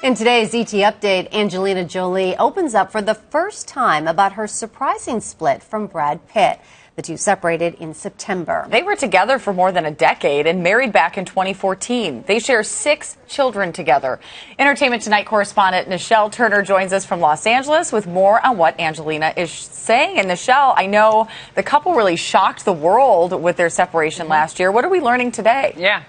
In today's ET Update, Angelina Jolie opens up for the first time about her surprising split from Brad Pitt. The two separated in September. They were together for more than a decade and married back in 2014. They share 6 children together. Entertainment Tonight correspondent Nischelle Turner joins us from Los Angeles with more on what Angelina is saying. And Nischelle, I know the couple really shocked the world with their separation last year. What are we learning today? Yeah.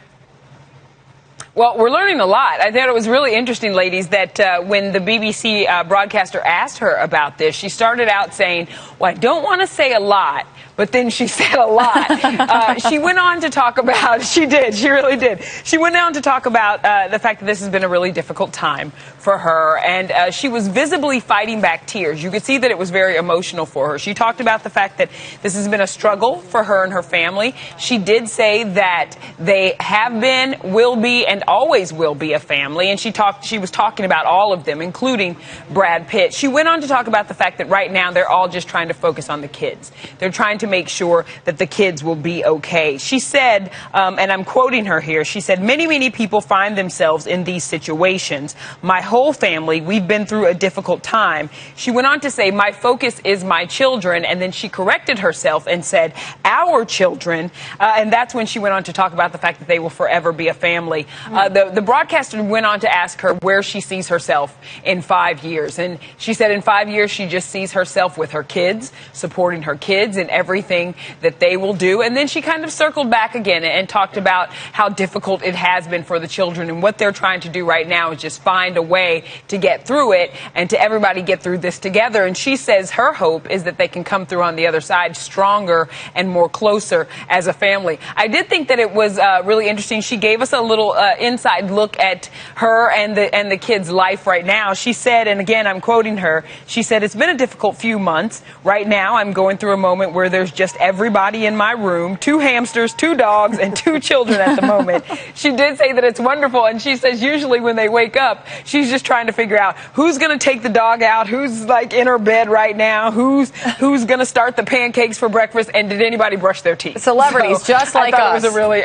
Well, we're learning a lot. I thought it was really interesting, ladies, that when the BBC broadcaster asked her about this, she started out saying, well, I don't want to say a lot, but then she said a lot. She went on to talk about, she really did. She went on to talk about the fact that this has been a really difficult time for her, and she was visibly fighting back tears. You could see that it was very emotional for her. She talked about the fact that this has been a struggle for her and her family. She did say that they have been, will be, and always will be a family, and she was talking about all of them, including Brad Pitt. She went on to talk about the fact that right now they're all just trying to focus on the kids. They're trying to make sure that the kids will be okay. She said, and I'm quoting her here, she said, many people find themselves in these situations. My whole family, we've been through a difficult time. She went on to say, my focus is my children, and then she corrected herself and said, our children, and that's when she went on to talk about the fact that they will forever be a family. The broadcaster went on to ask her where she sees herself in 5 years. And she said in 5 years, she just sees herself with her kids, supporting her kids in everything that they will do. And then she kind of circled back again and talked about how difficult it has been for the children. And what they're trying to do right now is just find a way to get through it and to everybody get through this together. And she says her hope is that they can come through on the other side stronger and more closer as a family. I did think that it was really interesting. She gave us a little inside look at her and the kids' life right now. She said, and again, I'm quoting her, she said, it's been a difficult few months. Right now, I'm going through a moment where there's just everybody in my room, 2 hamsters, 2 dogs, and 2 children at the moment. She did say that it's wonderful, and she says usually when they wake up, she's just trying to figure out who's going to take the dog out, who's like in her bed right now, who's going to start the pancakes for breakfast, and did anybody brush their teeth? Celebrities, just like us. I thought it was a really...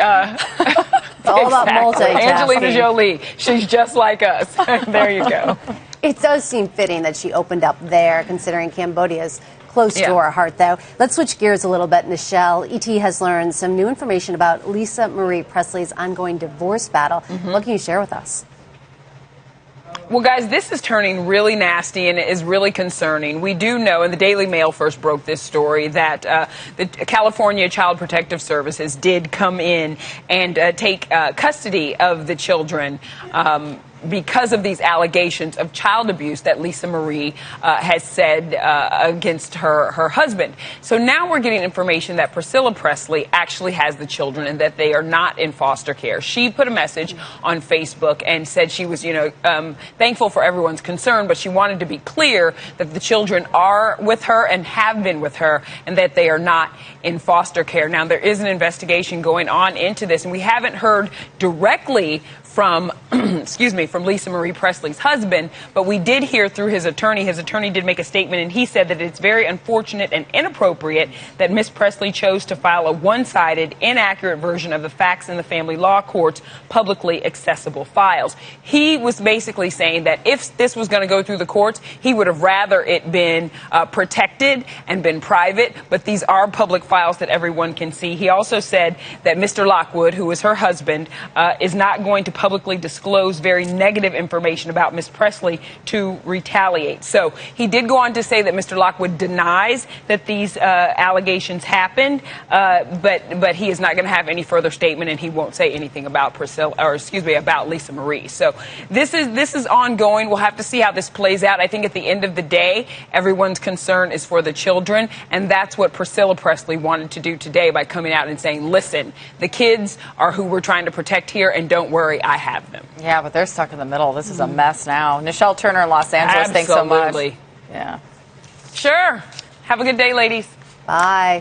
It's all about multitasking. Angelina Jolie, she's just like us. There you go. It does seem fitting that she opened up there, considering Cambodia's close to our heart, though. Let's switch gears a little bit, Nischelle. ET has learned some new information about Lisa Marie Presley's ongoing divorce battle. What can you share with us? Well, guys, this is turning really nasty and it is really concerning. We do know, and the Daily Mail first broke this story, that the California Child Protective Services did come in and take custody of the children because of these allegations of child abuse that Lisa Marie has said against her husband. So now we're getting information that Priscilla Presley actually has the children and that they are not in foster care. She put a message on Facebook and said she was, thankful for everyone's concern, but she wanted to be clear that the children are with her and have been with her and that they are not in foster care. Now, there is an investigation going on into this, and we haven't heard directly from, from Lisa Marie Presley's husband, but we did hear through his attorney. His attorney did make a statement, and he said that it's very unfortunate and inappropriate that Miss Presley chose to file a one-sided, inaccurate version of the facts in the family law court's publicly accessible files. He was basically saying that if this was going to go through the courts, he would have rather it been protected and been private, but these are public files that everyone can see. He also said that Mr. Lockwood, who is her husband, is not going to publicly disclose very negative information about Miss Presley to retaliate. So he did go on to say that Mr. Lockwood denies that these allegations happened, but he is not going to have any further statement, and he won't say anything about about Lisa Marie. So this is ongoing. We'll have to see how this plays out. I think at the end of the day, everyone's concern is for the children, and that's what Priscilla Presley wanted to do today by coming out and saying, listen, the kids are who we're trying to protect here, and don't worry, I have them. Yeah, but they're stuck in the middle. This is a mess now. Nischelle Turner in Los Angeles, thanks so much. Absolutely. Yeah. Sure. Have a good day, ladies. Bye.